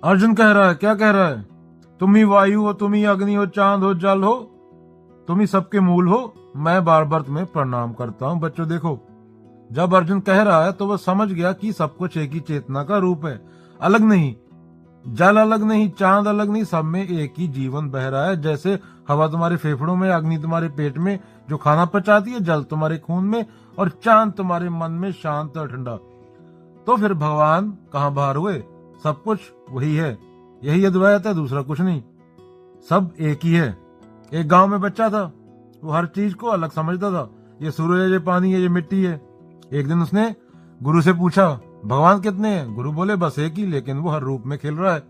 अर्जुन कह रहा है, क्या कह रहा है? तुम ही वायु हो, तुम ही अग्नि हो, चांद हो, जल हो, तुम ही सबके मूल हो। मैं बार बार तुम्हें प्रणाम करता हूँ। बच्चों देखो, जब अर्जुन कह रहा है तो वह समझ गया कि सब कुछ एक ही चेतना का रूप है, अलग नहीं। जल अलग नहीं, चांद अलग नहीं, सब में एक ही जीवन बह रहा है। जैसे हवा तुम्हारे फेफड़ों में, अग्नि तुम्हारे पेट में जो खाना पचाती है, जल तुम्हारे खून में और चांद तुम्हारे मन में शांत और ठंडा। तो फिर भगवान कहाँ बाहर हुए? सब कुछ वही है, यही अद्वैत है, दूसरा कुछ नहीं। सब एक ही है। एक गांव में बच्चा था, वो हर चीज को अलग समझता था। ये सूरज है, ये पानी है, ये मिट्टी है। एक दिन उसने गुरु से पूछा, भगवान कितने हैं? गुरु बोले, बस एक ही, लेकिन वो हर रूप में खेल रहा है।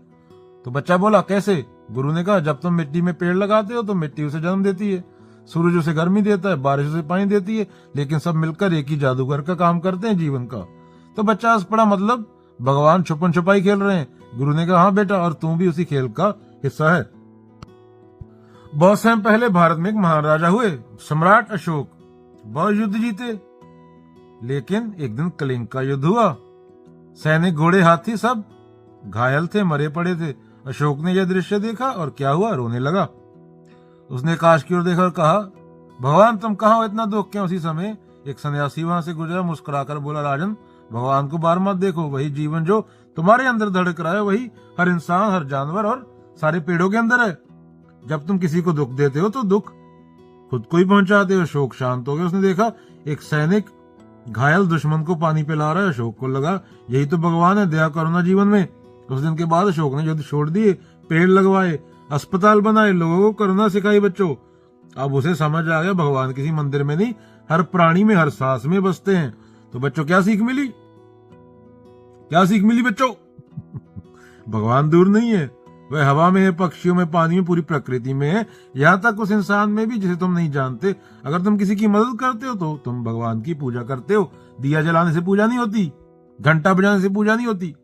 तो बच्चा बोला, कैसे? गुरु ने कहा, जब तुम मिट्टी में पेड़ लगाते हो तो मिट्टी उसे जन्म देती है, सूरज उसे गर्मी देता है, बारिश उसे पानी देती है, लेकिन सब मिलकर एक ही जादूगर का काम करते हैं, जीवन का। तो बच्चा हंस पड़ा, मतलब भगवान छुपन छुपाई खेल रहे हैं? गुरु ने कहा, हाँ बेटा, और तू भी उसी खेल का हिस्सा है। बहुत समय पहले भारत में एक महान राजा हुए, सम्राट अशोक। बहुत युद्ध जीते, लेकिन एक दिन कलिंग का युद्ध हुआ। सैनिक, घोड़े, हाथी सब घायल थे, मरे पड़े थे। अशोक ने यह दृश्य देखा और क्या हुआ? रोने लगा। उसने काश की ओर देखा और कहा, भगवान तुम कहाँ हो, इतना दुख क्यों? उसी समय एक सन्यासी वहां से गुजरा, मुस्कुराकर बोला, राजन, भगवान को बार मत देखो। वही जीवन जो तुम्हारे अंदर धड़क रहा है, वही हर इंसान, हर जानवर और सारे पेड़ों के अंदर है। जब तुम किसी को दुख देते हो तो दुख खुद को ही पहुंचाते हो। अशोक शांत हो गया। उसने देखा एक सैनिक घायल दुश्मन को पानी पिला रहा है। अशोक को लगा, यही तो भगवान है, दया करो ना जीवन में। उस दिन के बाद अशोक ने युद्ध छोड़ दिए, पेड़ लगवाए, अस्पताल बनाए, लोगों को करुणा सिखाई। बच्चों, अब उसे समझ आ गया, भगवान किसी मंदिर में नहीं, हर प्राणी में, हर सांस में बसते हैं। तो बच्चों, क्या सीख मिली? क्या सीख मिली बच्चों? भगवान दूर नहीं है, वह हवा में है, पक्षियों में, पानी में, पूरी प्रकृति में है, यहाँ तक उस इंसान में भी जिसे तुम नहीं जानते। अगर तुम किसी की मदद करते हो तो तुम भगवान की पूजा करते हो। दिया जलाने से पूजा नहीं होती, घंटा बजाने से पूजा नहीं होती।